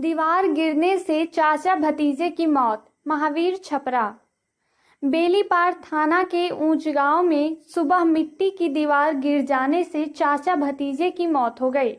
दीवार गिरने से चाचा भतीजे की मौत। महावीर छपरा। बेलीपार थाना के ऊंचगांव में सुबह मिट्टी की दीवार गिर जाने से चाचा भतीजे की मौत हो गई।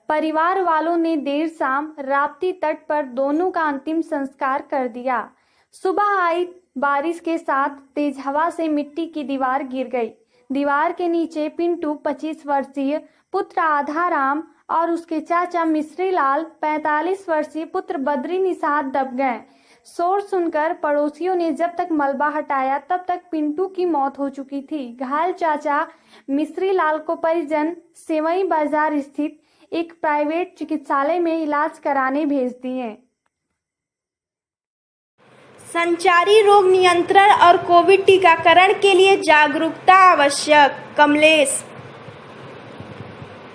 परिवार वालों ने देर शाम राप्ती तट पर दोनों का अंतिम संस्कार कर दिया। सुबह आई बारिश के साथ तेज हवा से मिट्टी की दीवार गिर गई। दीवार के नीचे पिंटू 25 वर्षीय पुत्र आधाराम और उसके चाचा मिश्री लाल 45 वर्षीय पुत्र बद्री निषाद दब गए। शोर सुनकर पड़ोसियों ने जब तक मलबा हटाया तब तक पिंटू की मौत हो चुकी थी। घायल चाचा मिश्री लाल को परिजन सेवई बाजार स्थित एक प्राइवेट चिकित्सालय में इलाज कराने भेज दिए। संचारी रोग नियंत्रण और कोविड टीकाकरण के लिए जागरूकता आवश्यक। कमलेश।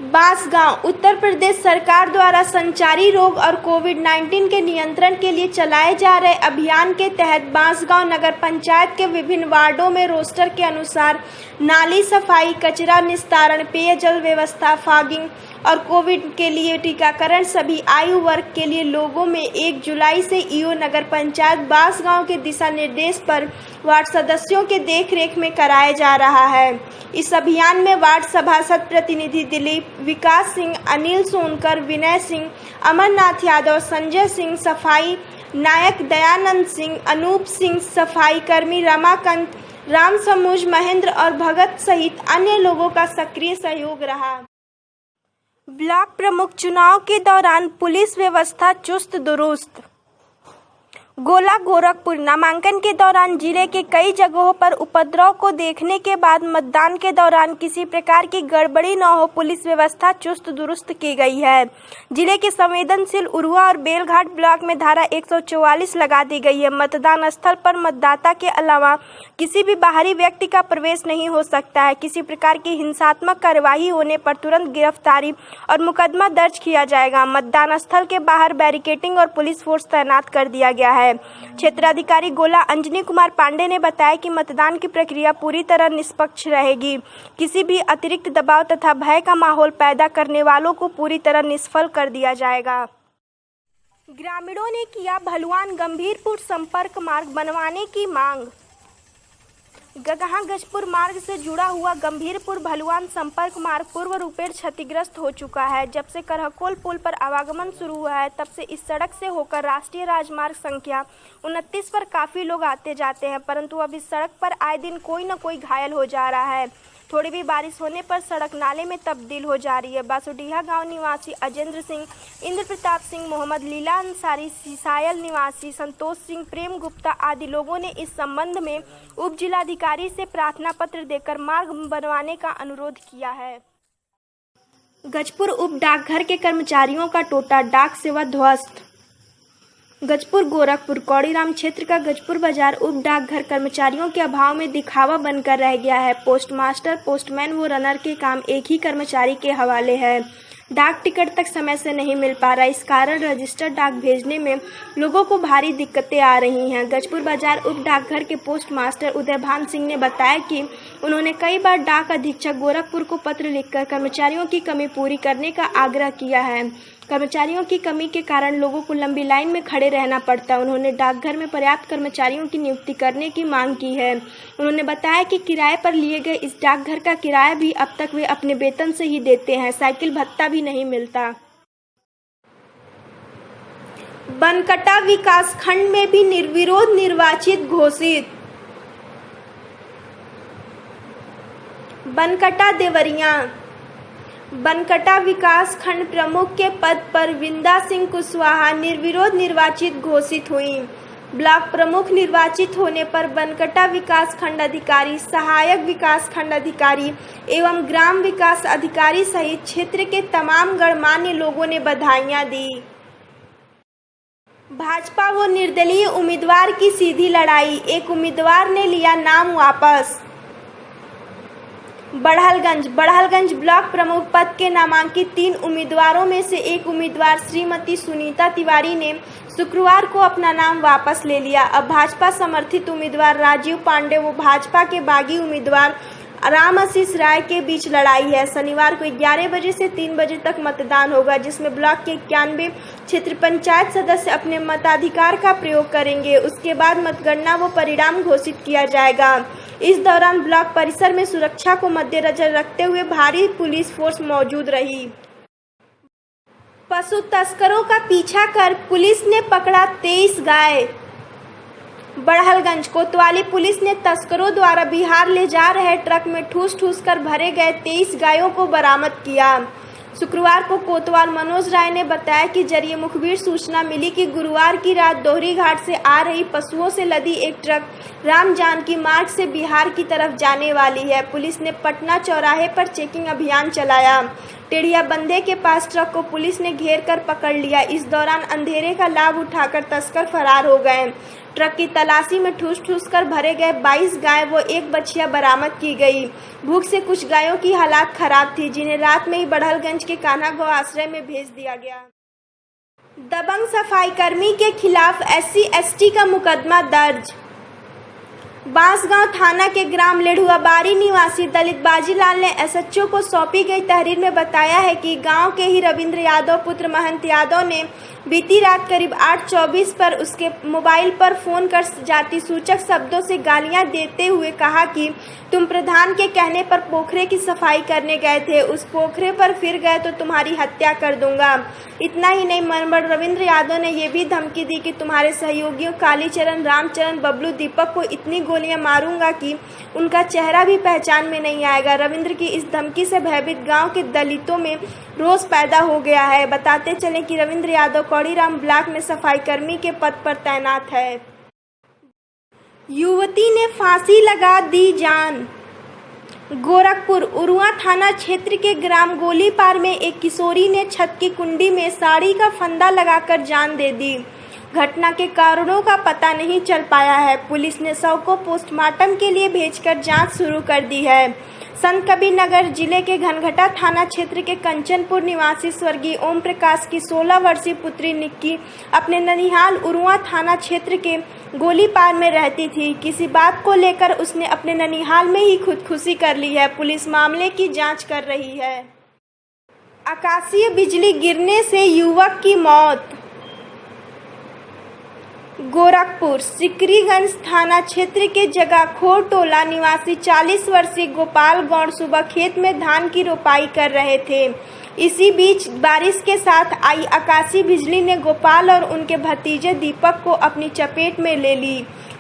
बांसगांव। उत्तर प्रदेश सरकार द्वारा संचारी रोग और कोविड-19 के नियंत्रण के लिए चलाए जा रहे अभियान के तहत बांसगांव नगर पंचायत के विभिन्न वार्डों में रोस्टर के अनुसार नाली सफाई, कचरा निस्तारण, पेयजल व्यवस्था, फॉगिंग और कोविड के लिए टीकाकरण सभी आयु वर्ग के लिए लोगों में 1 जुलाई से ईओ नगर पंचायत बांसगांव के दिशा निर्देश पर वार्ड सदस्यों के देखरेख में कराया जा रहा है। इस अभियान में वार्ड सभासद प्रतिनिधि दिलीप, विकास सिंह, अनिल सोनकर, विनय सिंह, अमरनाथ यादव, संजय सिंह, सफाई नायक दयानंद सिंह, अनूप सिंह, सफाई कर्मी रमाकांत, राम समूज, महेंद्र और भगत सहित अन्य लोगों का सक्रिय सहयोग रहा। ब्लॉक प्रमुख चुनाव के दौरान पुलिस व्यवस्था चुस्त दुरुस्त। गोला गोरखपुर। नामांकन के दौरान जिले के कई जगहों पर उपद्रव को देखने के बाद मतदान के दौरान किसी प्रकार की गड़बड़ी न हो, पुलिस व्यवस्था चुस्त दुरुस्त की गई है। जिले के संवेदनशील उरुआ और बेलघाट ब्लॉक में धारा 144 लगा दी गई है। मतदान स्थल पर मतदाता के अलावा किसी भी बाहरी व्यक्ति का प्रवेश नहीं हो सकता है। किसी प्रकार की हिंसात्मक कार्यवाही होने पर तुरंत गिरफ्तारी और मुकदमा दर्ज किया जाएगा। मतदान स्थल के बाहर बैरिकेडिंग और पुलिस फोर्स तैनात कर दिया गया है। क्षेत्राधिकारी गोला अंजनी कुमार पांडे ने बताया कि मतदान की प्रक्रिया पूरी तरह निष्पक्ष रहेगी। किसी भी अतिरिक्त दबाव तथा भय का माहौल पैदा करने वालों को पूरी तरह निष्फल कर दिया जाएगा। ग्रामीणों ने किया भलुआन गंभीरपुर संपर्क मार्ग बनवाने की मांग। गगहा गजपुर मार्ग से जुड़ा हुआ गंभीरपुर भलुआन संपर्क मार्ग पूर्व रूपेण क्षतिग्रस्त हो चुका है। जब से करहकोल पुल पर आवागमन शुरू हुआ है तब से इस सड़क से होकर राष्ट्रीय राजमार्ग संख्या 29 पर काफी लोग आते जाते हैं, परंतु अब इस सड़क पर आए दिन कोई न कोई घायल हो जा रहा है। थोड़ी भी बारिश होने पर सड़क नाले में तब्दील हो जा रही है। बासुडीहा गांव निवासी अजेंद्र सिंह, इंद्र प्रताप सिंह, मोहम्मद लीला अंसारी, सिसायल निवासी संतोष सिंह, प्रेम गुप्ता आदि लोगों ने इस संबंध में उप जिलाधिकारी से प्रार्थना पत्र देकर मार्ग बनवाने का अनुरोध किया है। गजपुर उप डाकघर के कर्मचारियों का टोटा, डाक सेवा ध्वस्त। गजपुर गोरखपुर कौड़ीराम क्षेत्र का गजपुर बाजार उप डाकघर कर्मचारियों के अभाव में दिखावा बनकर रह गया है। पोस्टमास्टर, पोस्टमैन व रनर के काम एक ही कर्मचारी के हवाले है। डाक टिकट तक समय से नहीं मिल पा रहा, इस कारण रजिस्टर्ड डाक भेजने में लोगों को भारी दिक्कतें आ रही हैं। गजपुर बाजार उप डाकघर के पोस्टमास्टर उदयभान सिंह ने बताया कि उन्होंने कई बार डाक अधीक्षक गोरखपुर को पत्र लिखकर कर्मचारियों की कमी पूरी करने का आग्रह किया है। कर्मचारियों की कमी के कारण लोगों को लंबी लाइन में खड़े रहना पड़ता है। उन्होंने डाकघर में पर्याप्त कर्मचारियों की नियुक्ति करने की मांग की है। उन्होंने बताया कि किराए पर लिए गए इस डाकघर का किराया भी अब तक वे अपने वेतन से ही देते हैं, साइकिल भत्ता भी नहीं मिलता। बनकटा विकास खंड में भी निर्विरोध निर्वाचित घोषित। बनकटा देवरिया। बनकटा विकास खंड प्रमुख के पद पर विंदा सिंह कुशवाहा निर्विरोध निर्वाचित घोषित हुई। ब्लॉक प्रमुख निर्वाचित होने पर बनकटा विकास खंड अधिकारी, सहायक विकास खंड अधिकारी एवं ग्राम विकास अधिकारी सहित क्षेत्र के तमाम गणमान्य लोगों ने बधाइयां दी। भाजपा व निर्दलीय उम्मीदवार की सीधी लड़ाई, एक उम्मीदवार ने लिया नाम वापस। बढ़ालगंज ब्लॉक प्रमुख पद के नामांकित 3 उम्मीदवारों में से एक उम्मीदवार श्रीमती सुनीता तिवारी ने शुक्रवार को अपना नाम वापस ले लिया। अब भाजपा समर्थित उम्मीदवार राजीव पांडे व भाजपा के बागी उम्मीदवार राम आशीष राय के बीच लड़ाई है। शनिवार को 11 बजे से 3 बजे तक मतदान होगा, जिसमें ब्लॉक के 91 क्षेत्र पंचायत सदस्य अपने मताधिकार का प्रयोग करेंगे। उसके बाद मतगणना व परिणाम घोषित किया जाएगा। इस दौरान ब्लॉक परिसर में सुरक्षा को मद्देनजर रखते हुए भारी पुलिस फोर्स मौजूद रही। पशु तस्करों का पीछा कर पुलिस ने पकड़ा 23 गाय। बड़हलगंज कोतवाली पुलिस ने तस्करों द्वारा बिहार ले जा रहे ट्रक में ठूस कर भरे गए 23 गायों को बरामद किया। शुक्रवार को कोतवाल मनोज राय ने बताया कि जरिए मुखबिर सूचना मिली कि गुरुवार की रात दोहरी घाट से आ रही पशुओं से लदी एक ट्रक राम जानकी मार्ग से बिहार की तरफ जाने वाली है। पुलिस ने पटना चौराहे पर चेकिंग अभियान चलाया। टेढ़िया बंदे के पास ट्रक को पुलिस ने घेर कर पकड़ लिया। इस दौरान अंधेरे का लाभ उठाकर तस्कर फरार हो गए। ट्रक की तलाशी में ठूस कर भरे गए 22 गाय व एक बछिया बरामद की गई। भूख से कुछ गायों की हालत खराब थी, जिन्हें रात में ही बड़हलगंज के कान्हा गौ आश्रय में भेज दिया गया। दबंग सफाई कर्मी के खिलाफ SC/ST का मुकदमा दर्ज। बांसगांव थाना के ग्राम लेढ़ुआबारी निवासी दलित बाजीलाल ने SHO को सौंपी गई तहरीर में बताया है कि गांव के ही रविंद्र यादव पुत्र महंत यादव ने बीती रात करीब 8:24 पर उसके मोबाइल पर फोन कर जाति सूचक शब्दों से गालियां देते हुए कहा कि तुम प्रधान के कहने पर पोखरे की सफाई करने गए थे, उस पोखरे पर फिर गए तो तुम्हारी हत्या कर दूंगा। इतना ही नहीं, मनमड़ रविंद्र यादव ने यह भी धमकी दी कि तुम्हारे सहयोगियों कालीचरण, रामचरण, बबलू, दीपक को इतनी गोलियां मारूंगा कि उनका चेहरा भी पहचान में नहीं आएगा। रविंद्र की इस धमकी से भयभीत गांव के दलितों में रोष पैदा हो गया है। बताते चले कि रविंद्र यादव कौड़ीराम ब्लॉक में सफाई कर्मी के पद पर तैनात है। युवती ने फांसी लगा दी जान। गोरखपुर उरुआ थाना क्षेत्र के ग्राम गोलीपार में एक किशोरी ने छत की कुंडी में साड़ी का फंदा लगाकर जान दे दी। घटना के कारणों का पता नहीं चल पाया है। पुलिस ने शव को पोस्टमार्टम के लिए भेजकर जांच शुरू कर दी है। संत कबीर नगर जिले के घनघटा थाना क्षेत्र के कंचनपुर निवासी स्वर्गीय ओम प्रकाश की 16 वर्षीय पुत्री निक्की अपने ननिहाल उरुआ थाना क्षेत्र के गोलीपार में रहती थी। किसी बात को लेकर उसने अपने ननिहाल में ही खुदकुशी कर ली है। पुलिस मामले की जांच कर रही है। आकाशीय बिजली गिरने से युवक की मौत। गोरखपुर सिकरीगंज थाना क्षेत्र के जगाखोर टोला निवासी 40 वर्षीय गोपाल गौड़ सुबह खेत में धान की रोपाई कर रहे थे। इसी बीच बारिश के साथ आई आकाशीय बिजली ने गोपाल और उनके भतीजे दीपक को अपनी चपेट में ले ली।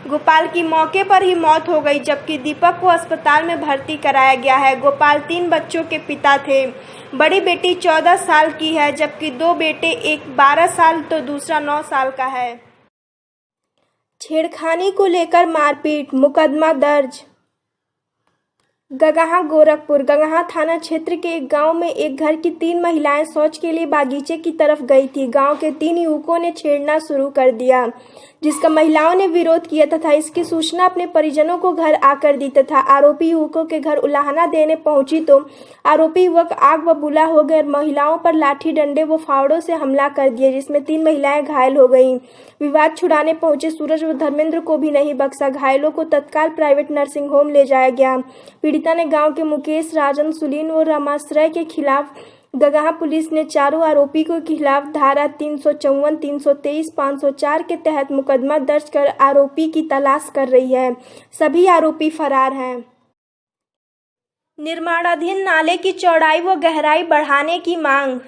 गोपाल की मौके पर ही मौत हो गई, जबकि दीपक को अस्पताल में भर्ती कराया गया है। गोपाल 3 बच्चों के पिता थे। बड़ी बेटी 14 साल की है, जबकि 2 बेटे, एक 12 साल तो दूसरा 9 साल का है। छेड़खानी को लेकर मारपीट, मुकदमा दर्ज। गगहा गोरखपुर गगहा थाना क्षेत्र के एक गांव में एक घर की 3 महिलाएं शौच के लिए बागीचे की तरफ गई थी। गांव के 3 युवकों ने छेड़ना शुरू कर दिया, जिसका महिलाओं ने विरोध किया तथा इसकी सूचना अपने परिजनों को घर आकर दी तथा आरोपी युवकों के घर उलाहना देने पहुंची तो आरोपी युवक आग बबूला हो गए और महिलाओं पर लाठी डंडे व फावड़ों से हमला कर दिए, जिसमें 3 महिलाएं घायल हो गईं। विवाद छुड़ाने पहुंचे सूरज व धर्मेंद्र को भी नहीं बख्शा। घायलों को तत्काल प्राइवेट नर्सिंग होम ले जाया गया। पीड़िता ने गांव के मुकेश, राजन, सुलीन व रमाश्रय के खिलाफ गगहा पुलिस ने चारों आरोपी के खिलाफ धारा 354, 323, 504 के तहत मुकदमा दर्ज कर आरोपी की तलाश कर रही है। सभी आरोपी फरार हैं। निर्माणाधीन नाले की चौड़ाई व गहराई बढ़ाने की मांग।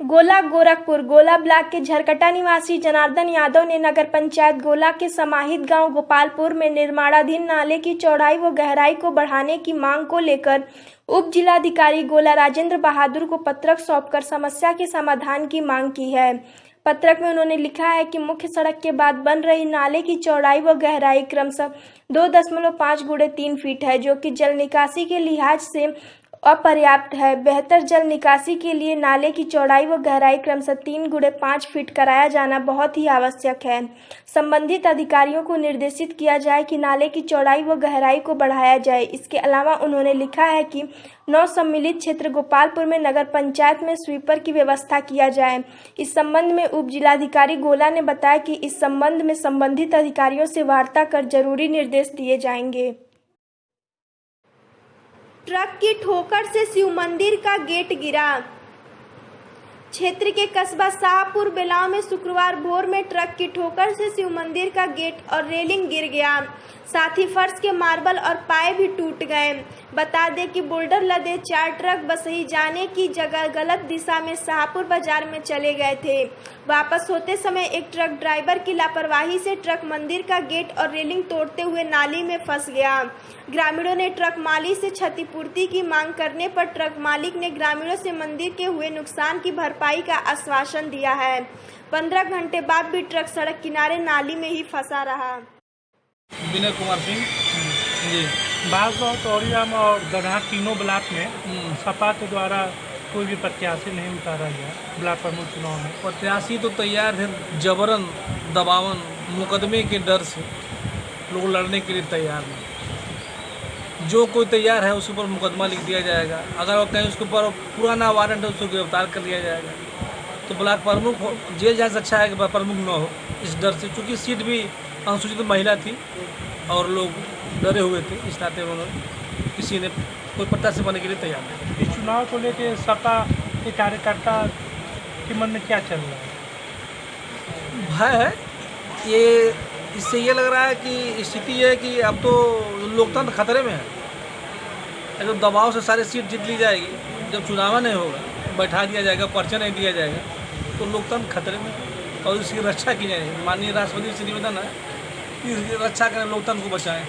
गोला गोरखपुर गोला ब्लॉक के झरकटा निवासी जनार्दन यादव ने नगर पंचायत गोला के समाहित गांव गोपालपुर में निर्माणाधीन नाले की चौड़ाई व गहराई को बढ़ाने की मांग को लेकर उप जिलाधिकारी गोला राजेंद्र बहादुर को पत्रक सौंपकर समस्या के समाधान की मांग की है। पत्रक में उन्होंने लिखा है कि मुख्य सड़क के बाद बन रही नाले की चौड़ाई व गहराई क्रमशः 2.5 × 3 फीट है, जो कि जल निकासी के लिहाज से अपर्याप्त है। बेहतर जल निकासी के लिए नाले की चौड़ाई व गहराई क्रमशः 3 × 5 फीट कराया जाना बहुत ही आवश्यक है। संबंधित अधिकारियों को निर्देशित किया जाए कि नाले की चौड़ाई व गहराई को बढ़ाया जाए। इसके अलावा उन्होंने लिखा है कि 9 सम्मिलित क्षेत्र गोपालपुर में नगर पंचायत में स्वीपर की व्यवस्था किया जाए। इस संबंध में उप जिलाधिकारी गोला ने बताया कि इस संबंध में संबंधित अधिकारियों से वार्ता कर जरूरी निर्देश दिए जाएंगे। ट्रक की ठोकर से शिव मंदिर का गेट गिरा। क्षेत्र के कस्बा शाहपुर बेलाव में शुक्रवार भोर में ट्रक की ठोकर से शिव मंदिर का गेट और रेलिंग गिर गया, साथ ही फर्श के मार्बल और पाए भी टूट गए। बता दें कि बोल्डर लदे 4 ट्रक बसही जाने की जगह गलत दिशा में शाहपुर बाजार में चले गए थे। वापस होते समय एक ट्रक ड्राइवर की लापरवाही से ट्रक मंदिर का गेट और रेलिंग तोड़ते हुए नाली में फंस गया। ग्रामीणों ने ट्रक मालिक से क्षतिपूर्ति की मांग करने पर ट्रक मालिक ने ग्रामीणों से मंदिर के हुए नुकसान की भरपाई का आश्वासन दिया है। 15 घंटे बाद भी ट्रक सड़क किनारे नाली में ही फंसा रहा। विनय कुमार सिंह जी। बांसगांव, तौरियाम और गढ़ा तीनों ब्लॉक में सपा के द्वारा कोई भी प्रत्याशी नहीं उतारा गया ब्लॉक प्रमुख चुनाव में। प्रत्याशी तो तैयार है, जबरन दबावन मुकदमे के डर से लोग लड़ने के लिए तैयार हैं। जो कोई तैयार है उसके ऊपर मुकदमा लिख दिया जाएगा। अगर वो कहीं उसके ऊपर पुराना वारंट है उसको गिरफ्तार कर लिया जाएगा। तो ब्लॉक प्रमुख जेल जाने से अच्छा है कि प्रमुख न हो, इस डर से। चूँकि सीट भी अनुसूचित महिला थी और लोग डरे हुए थे, इस नाते उन्होंने किसी ने कोई प्रत्याशी बनने के लिए तैयार नहीं। इस चुनाव को लेकर सपा के कार्यकर्ता के मन में क्या चल रहा है? भय है। ये इससे ये लग रहा है कि स्थिति ये है कि अब तो लोकतंत्र खतरे में है। अगर दबाव से सारी सीट जीत ली जाएगी, जब चुनाव नहीं होगा, बैठा दिया जाएगा, पर्चा नहीं दिया जाएगा, तो लोकतंत्र खतरे में है और इसकी रक्षा की जाएगी। माननीय राष्ट्रपति से निवेदन है कि इसकी रक्षा करें, लोकतंत्र को बचाएं।